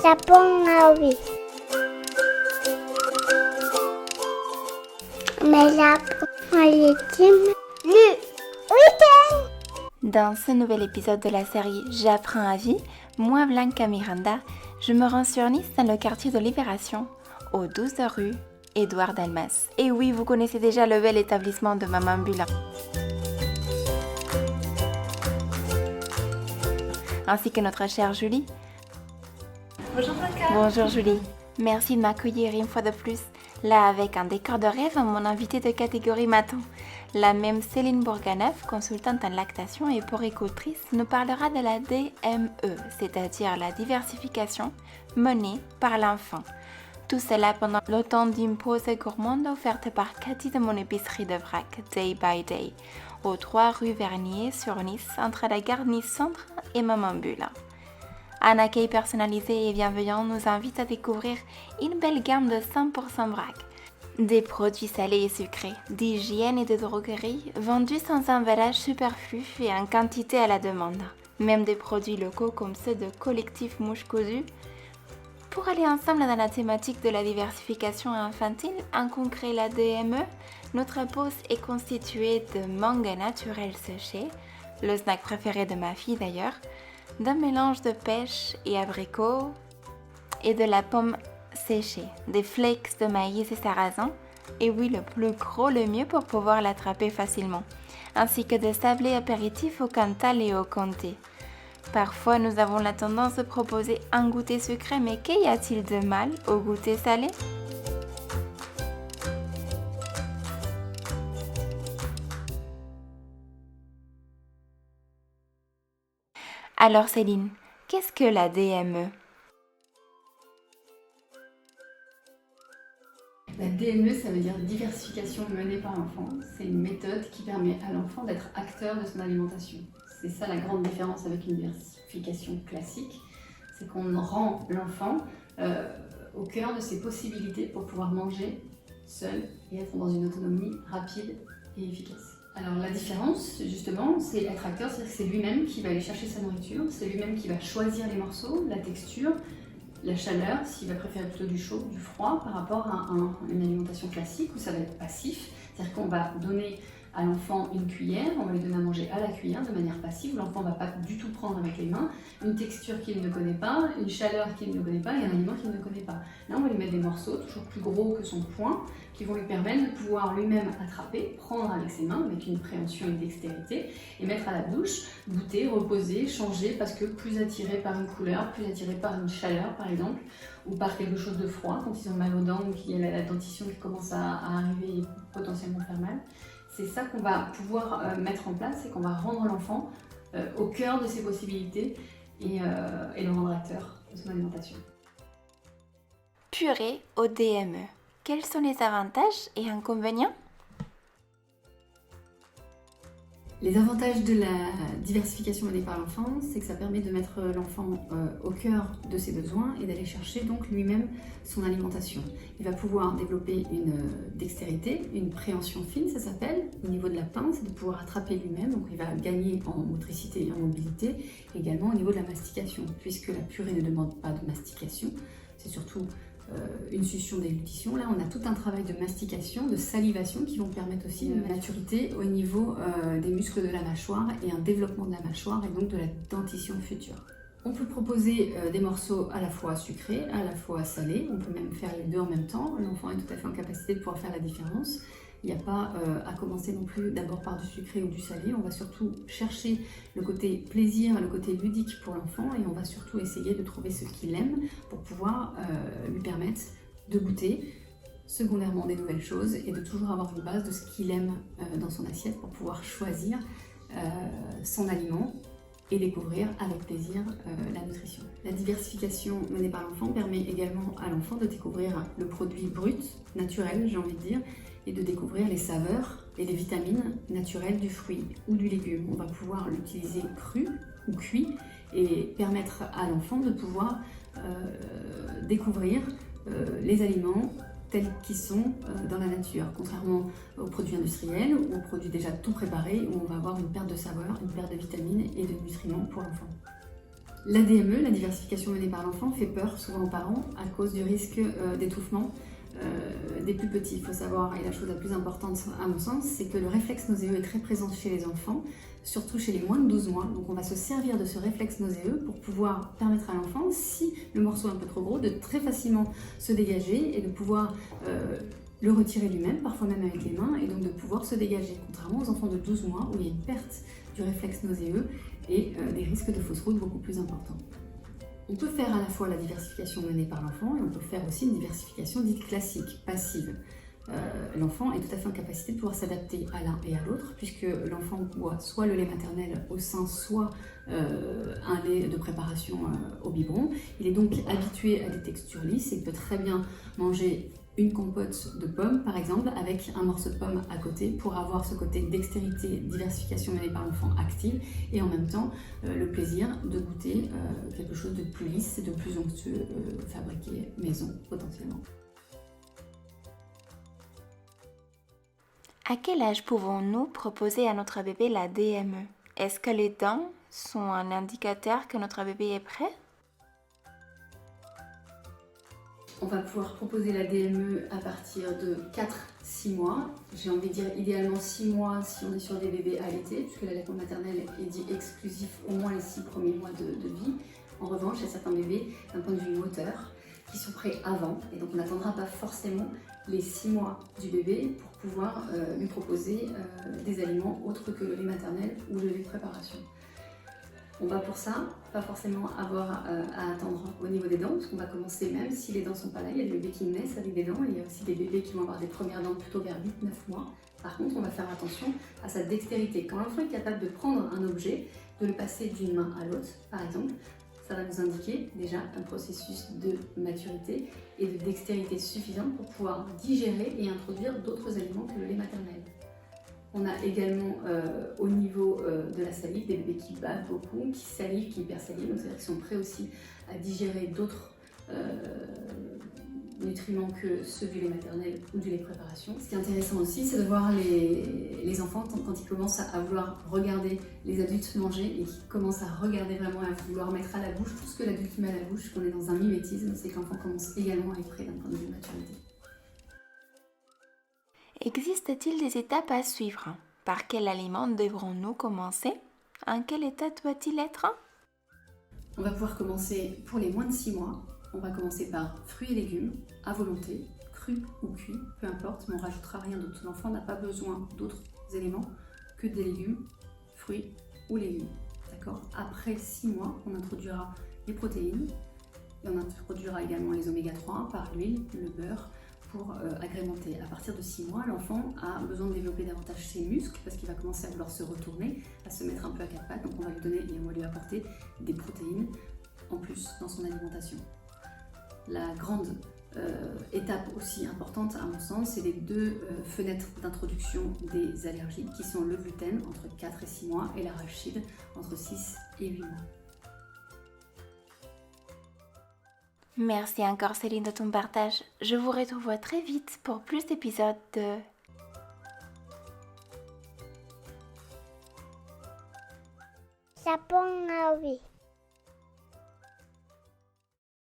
J'apprends à vivre. Mais j'apprends à l'étime le week-end. Dans ce nouvel épisode de la série J'apprends à vie, moi Blanca Miranda, je me rends sur Nice dans le quartier de Libération, au 12 rue Édouard Dalmas. Et oui, vous connaissez déjà le bel établissement de Maman Bulla. Ainsi que notre chère Julie. Bonjour Blanca. Bonjour Julie. Merci de m'accueillir une fois de plus, là avec un décor de rêve, mon invité de catégorie m'attend. La même Céline Bourganeuf, consultante en lactation et poricultrice, nous parlera de la DME, c'est-à-dire la diversification menée par l'enfant. Tout cela pendant le temps d'une pause gourmande offerte par Cathy de mon épicerie de vrac, Day by Day, aux 3 rue Vernier sur Nice, entre la gare Nice-Centre et Maman Bulla. Un accueil personnalisé et bienveillant nous invite à découvrir une belle gamme de 100% vrac. Des produits salés et sucrés, d'hygiène et de droguerie, vendus sans emballage superflu et en quantité à la demande. Même des produits locaux comme ceux de Collectif Mouche Cousue. Pour aller ensemble dans la thématique de la diversification infantile, en concret la DME, notre pause est constituée de mangue naturelle séchée, le snack préféré de ma fille d'ailleurs, d'un mélange de pêche et abricot et de la pomme séchée, des flakes de maïs et sarrasin, et oui, le plus gros le mieux pour pouvoir l'attraper facilement, ainsi que des sablés apéritifs au Cantal et au Comté. Parfois, nous avons la tendance de proposer un goûter sucré, mais qu'y a-t-il de mal au goûter salé ? Alors Céline, qu'est-ce que la DME ? La DME, ça veut dire diversification menée par l'enfant. C'est une méthode qui permet à l'enfant d'être acteur de son alimentation. C'est ça la grande différence avec une diversification classique, c'est qu'on rend l'enfant au cœur de ses possibilités pour pouvoir manger seul et être dans une autonomie rapide et efficace. Alors la différence, justement, c'est être acteur, c'est-à-dire que c'est lui-même qui va aller chercher sa nourriture, c'est lui-même qui va choisir les morceaux, la texture, la chaleur, s'il va préférer plutôt du chaud, du froid, par rapport à une alimentation classique où ça va être passif, c'est-à-dire qu'on va donner à l'enfant une cuillère, on va lui donner à manger à la cuillère de manière passive, où l'enfant ne va pas du tout prendre avec les mains, une texture qu'il ne connaît pas, une chaleur qu'il ne connaît pas et un aliment qu'il ne connaît pas. Là, on va lui mettre des morceaux toujours plus gros que son poing, qui vont lui permettre de pouvoir lui-même attraper, prendre avec ses mains, avec une préhension et une dextérité, et mettre à la bouche, goûter, reposer, changer, parce que plus attiré par une couleur, plus attiré par une chaleur par exemple, ou par quelque chose de froid, quand ils ont mal aux dents ou qu'il y a la dentition qui commence à arriver et potentiellement faire mal. C'est ça qu'on va pouvoir mettre en place et qu'on va rendre l'enfant au cœur de ses possibilités et le rendre acteur de son alimentation. Purée au DME. Quels sont les avantages et inconvénients ? Les avantages de la diversification menée par l'enfant, c'est que ça permet de mettre l'enfant au cœur de ses besoins et d'aller chercher donc lui-même son alimentation. Il va pouvoir développer une dextérité, une préhension fine, ça s'appelle, au niveau de la pince, de pouvoir attraper lui-même, donc il va gagner en motricité et en mobilité, également au niveau de la mastication, puisque la purée ne demande pas de mastication, c'est surtout une succion d'églutition. Là, on a tout un travail de mastication, de salivation qui vont permettre aussi une maturité au niveau des muscles de la mâchoire et un développement de la mâchoire et donc de la dentition future. On peut proposer des morceaux à la fois sucrés, à la fois salés. On peut même faire les deux en même temps. L'enfant est tout à fait en capacité de pouvoir faire la différence. Il n'y a pas à commencer non plus d'abord par du sucré ou du salé. On va surtout chercher le côté plaisir, le côté ludique pour l'enfant et on va surtout essayer de trouver ce qu'il aime pour pouvoir lui permettre de goûter secondairement des nouvelles choses et de toujours avoir une base de ce qu'il aime dans son assiette pour pouvoir choisir son aliment et découvrir avec plaisir la nutrition. La diversification menée par l'enfant permet également à l'enfant de découvrir le produit brut, naturel, j'ai envie de dire, et de découvrir les saveurs et les vitamines naturelles du fruit ou du légume. On va pouvoir l'utiliser cru ou cuit et permettre à l'enfant de pouvoir découvrir les aliments tels qu'ils sont dans la nature, contrairement aux produits industriels ou aux produits déjà tout préparés où on va avoir une perte de saveur, une perte de vitamines et de nutriments pour l'enfant. La DME, la diversification menée par l'enfant, fait peur souvent aux parents à cause du risque d'étouffement des plus petits. Il faut savoir, et la chose la plus importante à mon sens, c'est que le réflexe nauséeux est très présent chez les enfants, surtout chez les moins de 12 mois. Donc on va se servir de ce réflexe nauséeux pour pouvoir permettre à l'enfant, si le morceau est un peu trop gros, de très facilement se dégager et de pouvoir le retirer lui-même, parfois même avec les mains, et donc de pouvoir se dégager. Contrairement aux enfants de 12 mois où il y a une perte du réflexe nauséeux et des risques de fausse route beaucoup plus importants. On peut faire à la fois la diversification menée par l'enfant et on peut faire aussi une diversification dite classique, passive. L'enfant est tout à fait en capacité de pouvoir s'adapter à l'un et à l'autre, puisque l'enfant boit soit le lait maternel au sein, soit un lait de préparation au biberon. Il est donc habitué à des textures lisses et il peut très bien manger une compote de pommes, par exemple, avec un morceau de pomme à côté pour avoir ce côté dextérité, diversification menée par l'enfant active et en même temps le plaisir de goûter quelque chose de plus lisse et de plus onctueux fabriqué maison potentiellement. À quel âge pouvons-nous proposer à notre bébé la DME? Est-ce que les dents sont un indicateur que notre bébé est prêt? On va pouvoir proposer la DME à partir de 4-6 mois. J'ai envie de dire idéalement 6 mois si on est sur des bébés allaités, puisque l'allaitement maternel est dit exclusif au moins les 6 premiers mois de vie. En revanche, il y a certains bébés, d'un point de vue moteur, qui sont prêts avant, et donc on n'attendra pas forcément les 6 mois du bébé pour pouvoir lui proposer des aliments autres que le lait maternel ou le lait de préparation. On va pour ça pas forcément avoir à attendre au niveau des dents, parce qu'on va commencer même si les dents sont pas là. Il y a des bébés qui naissent avec des dents, et il y a aussi des bébés qui vont avoir des premières dents plutôt vers 8-9 mois. Par contre, on va faire attention à sa dextérité. Quand l'enfant est capable de prendre un objet, de le passer d'une main à l'autre, par exemple, ça va nous indiquer déjà un processus de maturité et de dextérité suffisante pour pouvoir digérer et introduire d'autres aliments que le lait maternel. On a également au niveau de la salive des bébés qui bavent beaucoup, qui salivent, qui hypersalivent, donc c'est-à-dire qu'ils sont prêts aussi à digérer d'autres nutriments que ceux du lait maternel ou du lait de préparation. Ce qui est intéressant aussi, c'est de voir les enfants quand ils commencent à vouloir regarder les adultes manger et qu'ils commencent à regarder vraiment, à vouloir mettre à la bouche tout ce que l'adulte met à la bouche, qu'on est dans un mimétisme, c'est que l'enfant commence également à être prêt d'un point de vue maturité. Existe-t-il des étapes à suivre? Par quel aliment devrons-nous commencer? En quel état doit-il être? On va pouvoir commencer pour les moins de 6 mois. On va commencer par fruits et légumes, à volonté, crus ou cuits, peu importe, mais on ne rajoutera rien d'autre. L'enfant n'a pas besoin d'autres éléments que des légumes, fruits ou légumes. D'accord ? Après 6 mois, on introduira les protéines et on introduira également les oméga 3 par l'huile, le beurre, pour agrémenter. À partir de 6 mois, l'enfant a besoin de développer davantage ses muscles parce qu'il va commencer à vouloir se retourner, à se mettre un peu à quatre pattes, donc on va lui donner et on va lui apporter des protéines en plus dans son alimentation. La grande étape aussi importante à mon sens, c'est les 2 fenêtres d'introduction des allergies qui sont le gluten entre 4 et 6 mois et l'arachide entre 6 et 8 mois. Merci encore Céline de ton partage. Je vous retrouve très vite pour plus d'épisodes de Japon, oui.